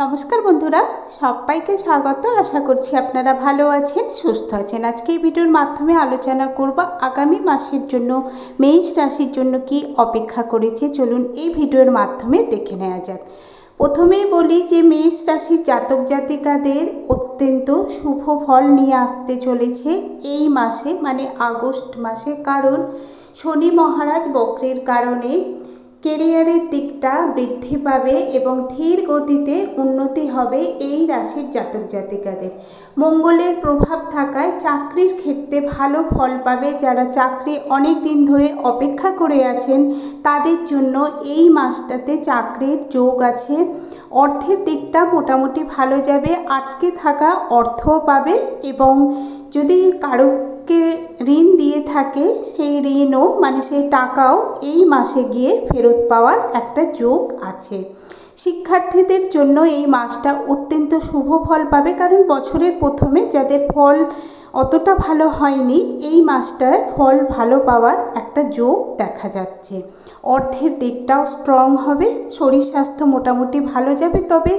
নমস্কার বন্ধুরা, সবাইকে স্বাগত। আশা করছি আপনারা ভালো আছেন, সুস্থ আছেন। আজকে এই ভিডিওর মাধ্যমে আলোচনা করব আগামী মাসের জন্য মেষ রাশির জন্য কি অপেক্ষা করেছে। চলুন এই ভিডিওর মাধ্যমে দেখে নেওয়া যাক। প্রথমেই বলি যে মেষ রাশির জাতক জাতিকাদের অত্যন্ত শুভ ফল নিয়ে আসতে চলেছে এই মাসে, মানে আগস্ট মাসে। কারণ শনি মহারাজ বক্রের কারণে কেরিয়ারের দিকটা বৃদ্ধি পাবে এবং ধীর গতিতে উন্নতি হবে এই রাশির জাতক জাতিকাদের। মঙ্গলের প্রভাব থাকায় চাকরির ক্ষেত্রে ভালো ফল পাবে। যারা চাকরি অনেক দিন ধরে অপেক্ষা করে আছেন তাদের জন্য এই মাসটাতে চাকরির যোগ আছে। অর্থের দিকটা মোটামুটি ভালো যাবে, আটকে থাকা অর্থও পাবে এবং যদি কারোকে ঋণ দিয়ে থাকে সেই ঋণও, মানে সেই টাকাও এই মাসে গিয়ে ফেরত পাওয়ার একটা যোগ আছে। শিক্ষার্থীদের জন্য এই মাসটা অত্যন্ত শুভ ফল পাবে, কারণ বছরের প্রথমে যাদের ফল অতটা ভালো হয়নি এই মাসটায় ফল ভালো পাওয়ার একটা যোগ দেখা যাচ্ছে। অর্থের দিকটাও স্ট্রং হবে, শরীর স্বাস্থ্য মোটামুটি ভালো যাবে। তবে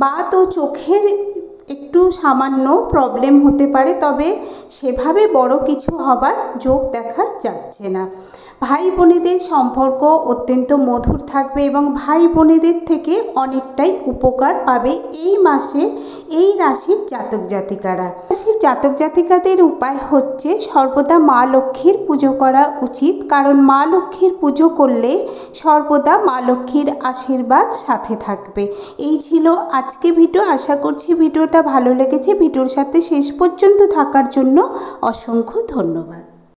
বাত ও চোখের একটু সামান্য প্রবলেম হতে পারে, তবে সেভাবে বড় কিছু হবার যোগ দেখা যাচ্ছে না। ভাই বোনেদের সম্পর্ক অত্যন্ত মধুর থাকবে এবং ভাই বোনেদের থেকে অনেকটাই উপকার পাবে এই মাসে এই রাশির জাতক জাতিকারা। রাশির জাতক জাতিকাদের উপায় হচ্ছে সর্বদা মা লক্ষ্মীর পুজো করা উচিত, কারণ মা লক্ষ্মীর পুজো করলে সর্বদা মা লক্ষ্মীর আশীর্বাদ সাথে থাকবে। এই ছিল আজকে ভিডিও। আশা করছি ভিডিওটা ভালো লেগেছে। ভিডিওর সাথে শেষ পর্যন্ত থাকার জন্য অসংখ্য ধন্যবাদ।